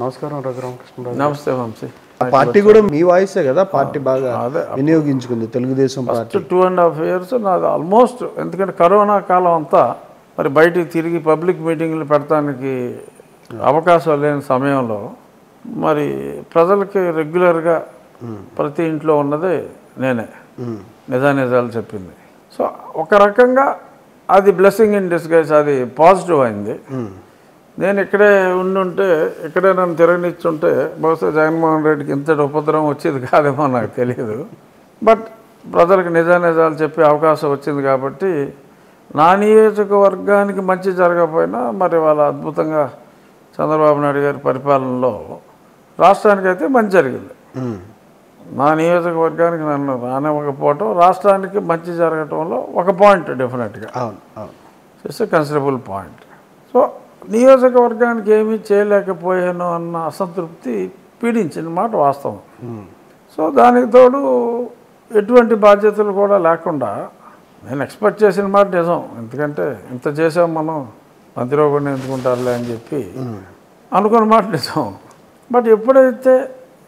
నమస్కారం రఘురామకృష్ణరాజు. నమస్తే వంశీ. ఆ పార్టీ కూడా మీ వాయిసే కదా, పార్టీ బాగా వినియోగించుకుంది తెలుగుదేశం పార్టీ. 2.5 years నాది ఆల్మోస్ట్. ఎందుకంటే కరోనా కాలం అంతా మరి బయటికి తిరిగి పబ్లిక్ మీటింగ్లు పెడతానికి అవకాశం లేని సమయంలో మరి ప్రజలకి రెగ్యులర్గా ప్రతి ఇంట్లో ఉన్నదే నేనే నిజాలు చెప్పింది. సో ఒక రకంగా అది బ్లెస్సింగ్ ఇన్ డిస్గైజ్, అది పాజిటివ్ అయింది. నేను ఇక్కడే ఉండుంటే, ఇక్కడే నన్ను తిరగనిచ్చుంటే బహుశా జగన్మోహన్ రెడ్డికి ఇంతటి ఉపద్రవం వచ్చేది కాదేమో నాకు తెలియదు. బట్ ప్రజలకు నిజాలు చెప్పే అవకాశం వచ్చింది కాబట్టి నా నియోజకవర్గానికి మంచి జరగకపోయినా మరి వాళ్ళ అద్భుతంగా చంద్రబాబు నాయుడు గారి పరిపాలనలో రాష్ట్రానికి అయితే మంచి జరిగింది. నా నియోజకవర్గానికి నన్ను రానివ్వకపోవటం రాష్ట్రానికి మంచి జరగటంలో ఒక పాయింట్ డెఫినెట్గా. It's a considerable point. So నియోజకవర్గానికి ఏమీ చేయలేకపోయాను అన్న అసంతృప్తి పీడించిన మాట వాస్తవం. సో దానికి తోడు ఎటువంటి బాధ్యతలు కూడా లేకుండా నేను ఎక్స్పెక్ట్ చేసిన మాట నిజం. ఎందుకంటే ఇంత చేసాం మనం, మంత్రిలో కూడా ఎంచుకుంటారులే అని చెప్పి అనుకున్న మాట నిజం. బట్ ఎప్పుడైతే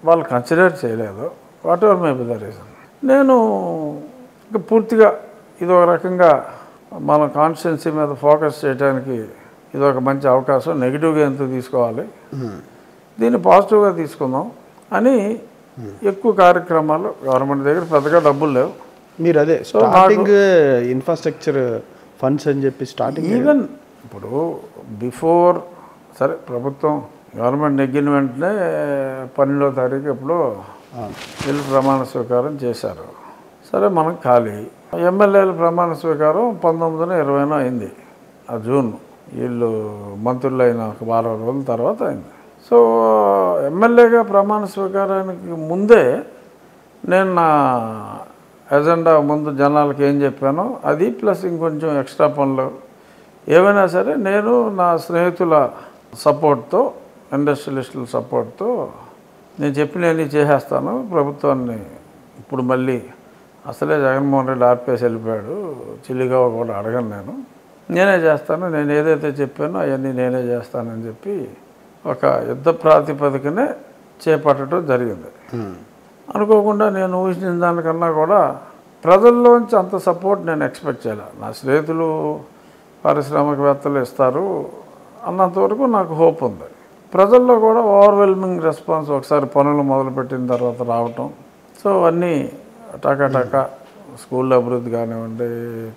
వాళ్ళు కన్సిడర్ చేయలేదో, whatever may be the reason, నేను పూర్తిగా ఇదొక రకంగా మన కాన్స్టిట్యున్సీ మీద ఫోకస్ చేయడానికి ఇదొక మంచి అవకాశం. నెగిటివ్గా ఎంత తీసుకోవాలి, దీన్ని పాజిటివ్గా తీసుకుందాం అని ఎక్కువ కార్యక్రమాలు. గవర్నమెంట్ దగ్గర పెద్దగా డబ్బులు లేవు. మీరు అదే స్టార్టింగ్ ఇన్ఫ్రాస్ట్రక్చర్ ఫండ్స్ అని చెప్పి స్టార్టింగ్ ఈవెన్ ఇప్పుడు బిఫోర్, సరే ప్రభుత్వం గవర్నమెంట్ నెగ్గిన వెంటనే 12వ తారీఖు ఎప్పుడో వీళ్ళు ప్రమాణ స్వీకారం చేశారు. సరే మనం ఖాళీ. ఎమ్మెల్యేల ప్రమాణ స్వీకారం 19న 20న అయింది, ఆ జూన్. వీళ్ళు మంత్రులు అయిన ఒక 12 రోజుల తర్వాత అయింది. సో ఎమ్మెల్యేగా ప్రమాణ స్వీకారానికి ముందే నేను నా ఎజెండా ముందు జనాలకు ఏం చెప్పానో అది, ప్లస్ ఇంకొంచెం ఎక్స్ట్రా పనులు ఏవైనా సరే నేను నా స్నేహితుల సపోర్ట్తో, ఇండస్ట్రియలిస్టుల సపోర్ట్తో నేను చెప్పినవన్నీ చేసేస్తాను. ప్రభుత్వాన్ని ఇప్పుడు మళ్ళీ అసలే జగన్మోహన్ రెడ్డి ఆర్పేసి వెళ్ళిపోయాడు, చిల్లిగా కూడా అడగను, నేనే చేస్తాను, నేను ఏదైతే చెప్పానో అవన్నీ నేనే చేస్తానని చెప్పి ఒక యుద్ధ ప్రాతిపదికనే చేపట్టడం జరిగింది. అనుకోకుండా నేను ఊహించిన దానికన్నా కూడా ప్రజల్లోంచి అంత సపోర్ట్ నేను ఎక్స్పెక్ట్ చేయాలి. నా స్నేహితులు పారిశ్రామికవేత్తలు ఇస్తారు అన్నంతవరకు నాకు హోప్ ఉంది. ప్రజల్లో కూడా ఓవర్వెల్మింగ్ రెస్పాన్స్ ఒకసారి పనులు మొదలుపెట్టిన తర్వాత రావటం. సో అన్నీ టకా స్కూళ్ళ అభివృద్ధి కానివ్వండి,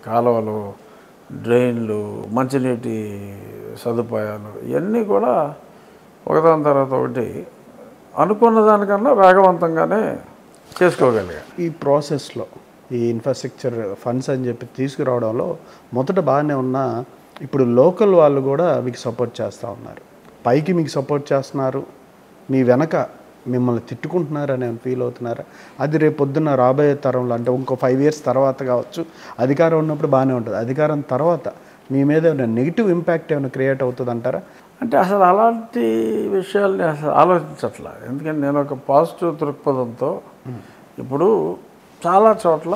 కాలువలు, డ్రైన్లు, మంచినీటి సదుపాయాలు, ఇవన్నీ కూడా ఒకదాని తర్వాత ఒకటి అనుకున్న దానికన్నా వేగవంతంగానే చేసుకోగలిగా. ఈ ప్రాసెస్లో ఈ ఇన్ఫ్రాస్ట్రక్చర్ ఫండ్స్ అని చెప్పి తీసుకురావడంలో మొదట బాగానే ఉన్నా, ఇప్పుడు లోకల్ వాళ్ళు కూడా మీకు సపోర్ట్ చేస్తూ ఉన్నారు. పైకి మీకు సపోర్ట్ చేస్తున్నారు, మీ వెనక మిమ్మల్ని తిట్టుకుంటున్నారని ఫీల్ అవుతున్నారా? అది రేపు పొద్దున్న రాబోయే తరంలో, అంటే ఇంకో 5 years తర్వాత కావచ్చు, అధికారం ఉన్నప్పుడు బాగానే ఉంటుంది, అధికారం తర్వాత మీ మీద ఏమైనా నెగిటివ్ ఇంపాక్ట్ ఏమైనా క్రియేట్ అవుతుంది అంటారా? అంటే అసలు అలాంటి విషయాల్ని అసలు ఆలోచించట్లా. ఎందుకంటే నేను ఒక పాజిటివ్ దృక్పథంతో, ఇప్పుడు చాలా చోట్ల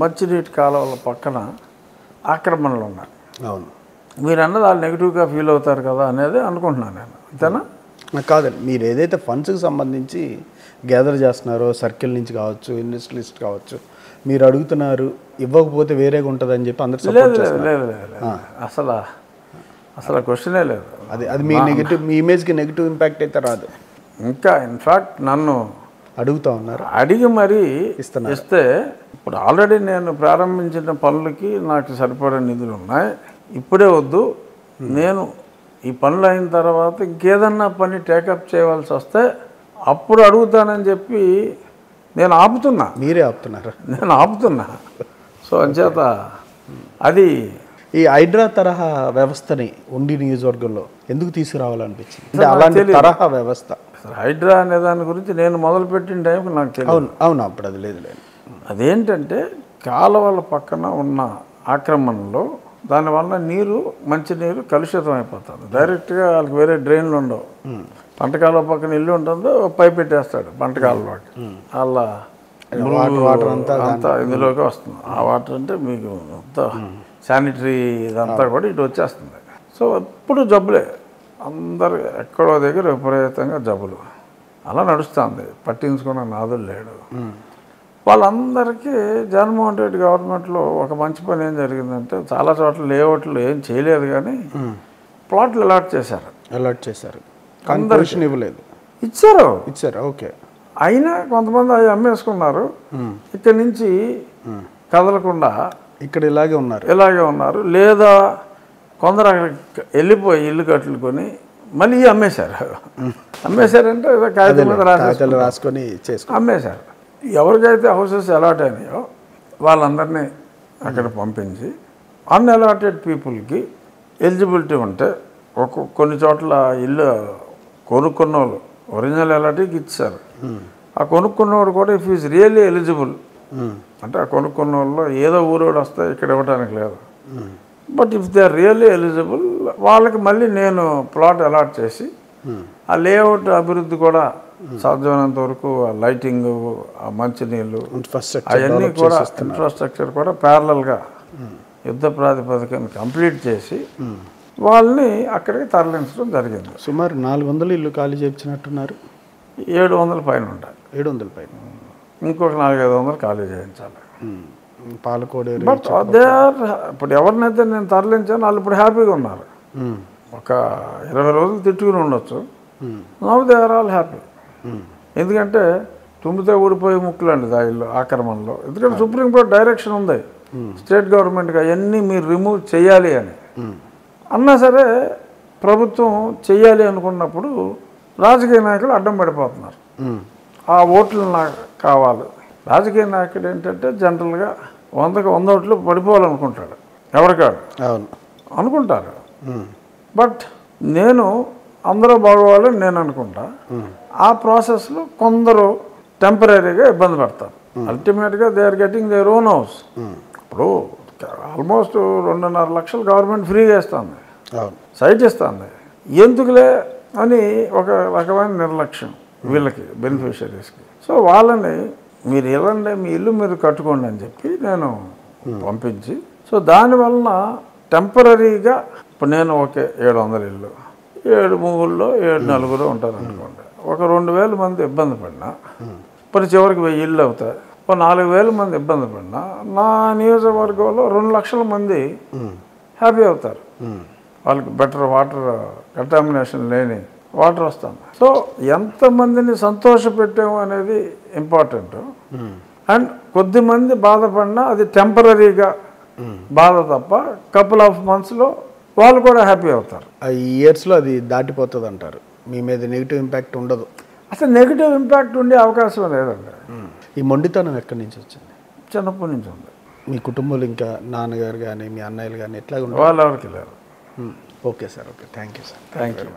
మంచినీటి కాలువల పక్కన ఆక్రమణలు ఉన్నాయి. అవును, మీరు అన్నది వాళ్ళు నెగిటివ్గా ఫీల్ అవుతారు కదా అనేది అనుకుంటున్నాను నేను. అంతేనా? కాదండి, మీరు ఏదైతే ఫండ్స్కి సంబంధించి గ్యాదర్ చేస్తున్నారో, సర్కిల్ నుంచి కావచ్చు, ఇండస్ట్రియలిస్ట్ కావచ్చు, మీరు అడుగుతున్నారు, ఇవ్వకపోతే వేరేగా ఉంటుందని చెప్పి అందరూ సపోర్ట్ చేస్తున్నారు. లేదు, అసలు క్వశ్చనే లేదు. అది మీ నెగిటివ్, మీ ఇమేజ్కి నెగిటివ్ ఇంపాక్ట్ అయితే రాదు. ఇంకా ఇన్ఫ్యాక్ట్ నన్ను అడుగుతూ ఉన్నారు, అడిగి మరీ ఇస్తే, ఇప్పుడు ఆల్రెడీ నేను ప్రారంభించిన పనులకి నాకు సరిపడే నిధులు ఉన్నాయి, ఇప్పుడే వద్దు, నేను ఈ పనులు అయిన తర్వాత ఇంకేదన్నా పని టేకప్ చేయవలసి వస్తే అప్పుడు అడుగుతానని చెప్పి నేను ఆపుతున్నా. మీరే ఆపుతున్నారు? నేను ఆపుతున్నా. సో అంచేత అది ఈ హైడ్రా తరహా వ్యవస్థని ఉండి నియోజకవర్గంలో ఎందుకు తీసుకురావాలనిపించింది? అలాంటి తరహా వ్యవస్థ హైడ్రా అనే దాని గురించి నేను మొదలుపెట్టిన టైంకి నాకు తెలియదు. అవును, అప్పుడు అది లేదు. అదేంటంటే కాలువల పక్కన ఉన్న ఆక్రమణలో దానివల్ల మంచినీరు కలుషితం అయిపోతుంది. డైరెక్ట్గా వాళ్ళకి వేరే డ్రైన్లు ఉండవు. పంట కాలువ పక్కన ఇల్లు ఉంటుందో పైప్ పెట్టేస్తాడు పంట కాలువకి, వాళ్ళ వాటర్ అంతా ఇందులోకి వస్తుంది. ఆ వాటర్ అంటే మీకు శానిటరీ ఇదంతా కూడా ఇటు వచ్చేస్తుంది. సో ఎప్పుడు జబ్బులే. అందరు ఎక్కడో దగ్గర విపరీతంగా జబ్బులు అలా నడుస్తుంది, పట్టించుకున్న నాదులు లేడు. వాళ్ళందరికీ జగన్మోహన్ రెడ్డి గవర్నమెంట్లో ఒక మంచి పని ఏం జరిగిందంటే, చాలా చోట్ల లేఅవుట్లు ఏం చేయలేదు కానీ ప్లాట్లు అలాట్ చేశారు. కన్వర్షన్ ఇవ్వలేదు, ఇచ్చారు. ఓకే. అయినా కొంతమంది అవి అమ్మేసుకున్నారు. ఇక్కడి నుంచి కదలకుండా ఇక్కడ ఇలాగే ఉన్నారు. లేదా కొందరు అక్కడికి వెళ్ళిపోయి ఇల్లు కట్టుకొని మళ్ళీ అమ్మేశారంటే కాగితం మీద రాసుకొని అమ్మేశారు. ఎవరికైతే హౌసెస్ అలాట్ అయినాయో వాళ్ళందరినీ అక్కడ పంపించి అన్అలాటెడ్ పీపుల్కి ఎలిజిబిలిటీ ఉంటే కొన్ని చోట్ల ఇల్లు కొనుక్కున్న వాళ్ళు ఒరిజినల్ అలాటీకి ఇచ్చారు. ఆ కొనుక్కున్నవాడు కూడా ఇఫ్ ఈజ్ రియల్లీ ఎలిజిబుల్ అంటే ఆ కొనుక్కున్న వాళ్ళు ఏదో ఊరోడు వస్తే ఇక్కడ ఇవ్వడానికి లేదు. But if they are really eligible వాళ్ళకి మళ్ళీ నేను ప్లాట్ అలాట్ చేసి ఆ లేఅవుట్ అభివృద్ధి కూడా సాధ్యమైనంత వరకు ఆ లైటింగ్, ఆ మంచినీళ్ళు అవన్నీ కూడా ఇన్ఫ్రాస్ట్రక్చర్ కూడా ప్యారలల్గా యుద్ధ ప్రాతిపదికను కంప్లీట్ చేసి వాళ్ళని అక్కడికి తరలించడం జరిగింది. సుమారు 400 ఇల్లు ఖాళీ చేయించినట్టున్నారు. 700 పైన ఉంటాయి. 700 పైన ఇంకొక 400-500 ఖాళీ చేయించాలి. పాలకోడేరు బట్ దే ఆర్ ఇప్పుడు ఎవరినైతే నేను తరలించాను వాళ్ళు ఇప్పుడు హ్యాపీగా ఉన్నారు. ఒక 20 రోజులు తిట్టుకుని ఉండొచ్చు. Now they are all happy. ఎందుకంటే తుమ్మితే ఊడిపోయే ముక్కులు అండి ఆ ఇల్లు ఆక్రమణలో. ఎందుకంటే సుప్రీంకోర్టు డైరెక్షన్ ఉంది స్టేట్ గవర్నమెంట్గా అవన్నీ మీరు రిమూవ్ చేయాలి అని అన్నా సరే ప్రభుత్వం చెయ్యాలి అనుకున్నప్పుడు రాజకీయ నాయకులు అడ్డం పడిపోతున్నారు. ఆ ఓట్లు నాకు కావాలి. రాజకీయ నాయకుడు ఏంటంటే జనరల్గా 100కి 100 ఓట్లు పడిపోవాలనుకుంటాడు, ఎవరికాడు అనుకుంటారు. బట్ నేను అందరూ బాగోవాలని నేను అనుకుంటా. ఆ ప్రాసెస్లో కొందరు టెంపరీగా ఇబ్బంది పడతారు. అల్టిమేట్గా they are getting their own house. ఇప్పుడు ఆల్మోస్ట్ 2.5 లక్షలు గవర్నమెంట్ ఫ్రీగా ఇస్తుంది, సైట్ ఇస్తుంది. ఎందుకులే అని ఒక రకమైన నిర్లక్ష్యం వీళ్ళకి, బెనిఫిషరీస్కి. సో వాళ్ళని మీరు ఇవ్వండి, మీ ఇల్లు మీరు కట్టుకోండి అని చెప్పి నేను పంపించి, సో దానివలన టెంపరీగా ఇప్పుడు నేను ఓకే 700 ఇల్లు, 7 మూగుల్లో 7 నలుగురు ఉంటారు అనుకోండి. ఒక 2000 మంది ఇబ్బంది పడినా ఇప్పుడు చివరికి 1000 ఇళ్ళు అవుతాయి. ఒక 4000 మంది ఇబ్బంది పడినా నా నియోజకవర్గంలో 2 లక్షల మంది హ్యాపీ అవుతారు. వాళ్ళకి బెటర్ వాటర్, కంటామినేషన్ లేని వాటర్ వస్తుంది. సో ఎంతమందిని సంతోషపెట్టాము అనేది ఇంపార్టెంట్. అండ్ కొద్దిమంది బాధపడినా అది టెంపరీగా బాధ తప్ప కపుల్ ఆఫ్ మంత్స్లో వాళ్ళు కూడా హ్యాపీ అవుతారు. ఈ ఇయర్స్లో అది దాటిపోతుంది అంటారు. మీ మీద నెగిటివ్ ఇంపాక్ట్ ఉండదు. అసలు నెగిటివ్ ఇంపాక్ట్ ఉండే అవకాశం లేదండి. ఈ మొండితనం ఎక్కడి నుంచి వచ్చింది? చిన్నప్పటి నుంచి ఉంది. మీ కుటుంబంలో ఇంకా నాన్నగారు కానీ మీ అన్నయ్యలు కానీ ఎట్లా వాళ్ళు ఎవరికి లేరు. Okay sir, okay, thank you sir. Thank you.